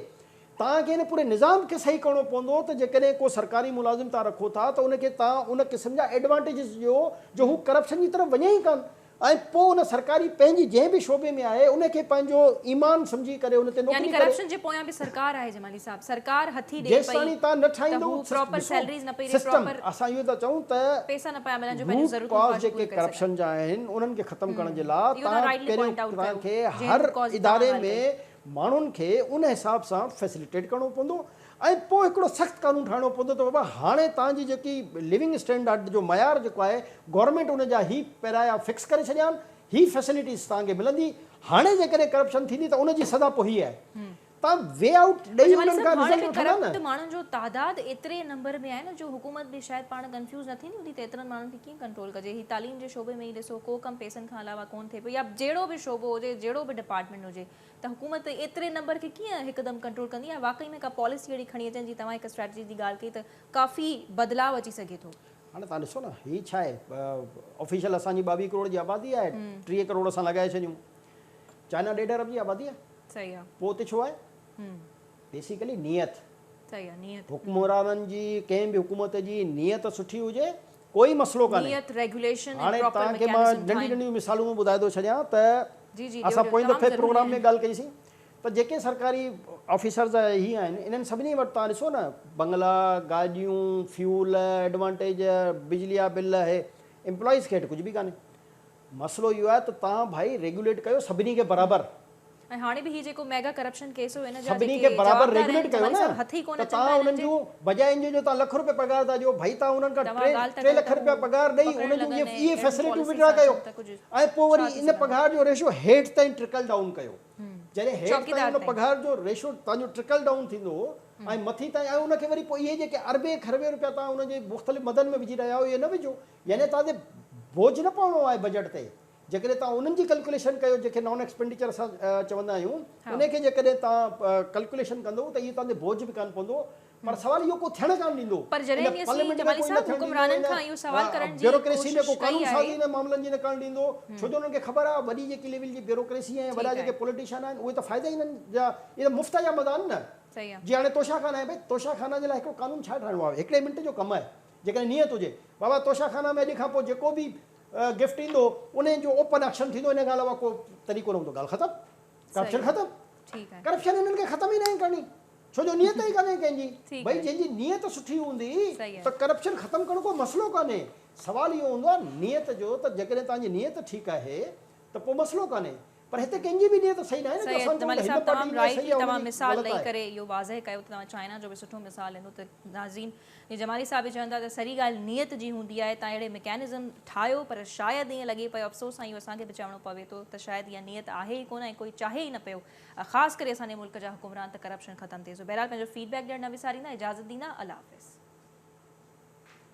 तव्हांखे हिन पूरे निज़ाम खे सही करिणो पवंदो त जेकॾहिं को सरकारी मुलाज़िम तव्हां रखो था त उनखे तव्हां उन क़िस्म जा एडवांटेजिस ॾियो जो हू करप्शन जी तरफ़ वञे ई कान ऐं पोइ उन सरकारी पंहिंजी जंहिं बि शोबे में आहे उनखे पंहिंजो ईमान सम्झी करे उन ते नौकरी करे करप्शन जे पोयां बि सरकार आहे जमाली साहब सरकार हथी ॾे पई जेसिताईं तव्हां न ठाहींदो प्रॉपर सैलरीज न पई ॾे सिस्टम प्रॉपर असां इहो था चऊं त पैसा न पिया मिलनि जो पंहिंजी रूट ज़रूरतूं कॉज ख़ासि जेके पूरी करे करप्शन जा आहिनि उन्हनि खे ख़तमु करण जे लाइ इहो तव्हां rightly पहिरियों point out तव्हांखे कयो, हर root cause इदारे तव्हां में माण्हुनि खे उन हिसाब सां फैसिलिटेट करिणो पवंदो ऐं पोइ हिकिड़ो सख़्तु कानून ठाहिणो पवंदो त बाबा हाणे तव्हांजी जेकी लिविंग स्टैंडर्ड जो मयार जेको आहे गवर्नमेंट उन जा ही पहिरियां फिक्स करे छॾिया आहिनि ही फैसिलिटीज़ तव्हांखे मिलंदी हाणे जेकॾहिं करप्शन थींदी त उनजी सज़ा पोइ ही आहे तव्हां वे आउट ॾेई उन्हनि खां रिज़ल्ट वठंदा न माण्हुनि जो तादाद एतिरे नंबर में आहे न जो हुकूमत बि शायदि पाण कंफ्यूज़ न थींदी हूंदी त एतिरनि माण्हुनि खे कीअं कंट्रोल कजे ही तालीम जे शोबे में ई ॾिसो को कमु पैसनि खां अलावा कोन थिए पियो या जहिड़ो बि शोबो हुजे जहिड़ो बि डिपार्टमेंट हुजे त हुकूमत एतिरे नंबर खे कीअं हिकदमि कंट्रोल कंदी आहे वाकई में का पॉलिसी अहिड़ी खणी अचनि जी तव्हां हिकु स्ट्रेटजी जी ॻाल्हि कई त काफ़ी बदिलाव अची सघे थो हाणे तव्हां ॾिसो न हीअ छा आहे ऑफिशियल असांजी 22 करोड़ जी आबादी आहे 30 करोड़ असां लॻाए छॾियूं चाइना 1.5 अरब जी आबादी आहे सही आहे पोइ उते छो आहे बेसिकली नियत सही आहे नियत हुकुमराननि जी कंहिं बि हुकूमत जी नियत सुठी हुजे कोई मसइलो कान्हे नियत रेगुलेशन हाणे तव्हांखे मां नंढी नंढियूं मिसालूं ॿुधाए थो छॾियां त असां पोइ दफ़े प्रोग्राम में ॻाल्हि कईसीं त जेके सरकारी ऑफिसर्स ही आहिनि इन्हनि सभिनी वटि तव्हां ॾिसो न बंगला गाॾियूं फ्यूल एडवांटेज बिजली जा बिल आहे एम्प्लॉइज़ खे कुझु बि कान्हे मसइलो इहो आहे त तव्हां भाई रेगुलेट कयो सभिनी खे बराबरि ऐं हाणे बि ही जेको मेगा करप्शन केस हो हिन जा सभिनी खे बराबरि रेगुलेट कयो न त तव्हां उन्हनि जूं बजाए इन जो तव्हां लख रुपए पघार था ॾियो भाई तव्हां उन्हनि खां 3 लख रुपया पघार ॾेई उन्हनि जूं इहे फैसिलिटियूं विड्रॉ कयो ऐं पोइ वरी इन पघार जो रेशो हेठि ताईं ट्रिकल डाउन कयो जॾहिं हेठि ताईं उन पघार जो रेशो तव्हांजो ट्रिकल डाउन थींदो ऐं मथी ताईं ऐं उनखे वरी पोइ इहे जेके अरबे खरबे रुपया तव्हां उनजे मुख़्तलिफ़ मदनि में विझी रहिया आहियो इहे न विझो यानी तव्हांखे बोझ न पवणो आहे बजट ते जेकॾहिं तव्हां उन्हनि जी कैलकुलेशन कयो जेके नॉन एक्सपेंडिचर असां चवंदा आहियूं उनखे जेकॾहिं तव्हां कैलकुलेशन कंदो त इहो तव्हांखे बोझ बि कान पवंदो पर सवाल इहो को थियण कान ॾींदो ब्यूरोक्रेसी में को कानून साज़ी न मामलनि जी न करणु ॾींदो छो जो उन्हनि खे ख़बर आहे वॾी जेकी लेवल जी ब्यूरोक्रेसी ऐं वॾा जेके पॉलिटिशियन आहिनि उहे त फ़ाइदा ई इन्हनि जा इहे मुफ़्त जा मैदान न जीअं हाणे तोशाखाना आहे भई तोशाखाना जे लाइ हिकिड़ो कानून छा ठाहिणो आहे हिकिड़े मिंट जो कमु आहे जेकॾहिं नियत हुजे बाबा तोशाखाना में अॼु खां पोइ जेको बि गिफ्ट ईंदो उन जो ओपन एक्शन थींदो इन खां अलावा को तरीक़ो न हूंदो ॻाल्हि ख़तमु करप्शन ख़तमु करप्शन हिननि खे ख़तमु ई न करणी छो जो नियत ई कान्हे कंहिंजी भई जंहिंजी नियत सुठी हूंदी त करप्शन ख़तमु करणु को मसइलो कान्हे सुवाल इहो हूंदो आहे नियत जो त जेकॾहिं तव्हांजी नियत ठीकु आहे त पोइ मसइलो कान्हे पर हिते कंहिंजी बि नियत सही न आहे तमामु मिसाल ॾेई करे इहो वाज़ह कयो त तव्हां चाइना जो बि सुठो मिसाल ॾिनो त नाज़रीन जीअं जमाली साहब बि चवंदा त सही ॻाल्हि नियत जी हूंदी आहे तव्हां अहिड़े मैकेनिज़म ठाहियो पर शायदि ईअं लॻे पियो अफ़सोस सां इहो असांखे बि चवणो पवे थो त शायदि इहा नियत आहे ई कोन ऐं कोई चाहे ई न पियो ख़ासि करे असांजे मुल्क जा हुकुमरान त करप्शन ख़तमु थिए सो बहरहाल पंहिंजो फीडबैक ॾियणु न विसारींदा इजाज़त ॾींदा अल्लाह हाफ़िज़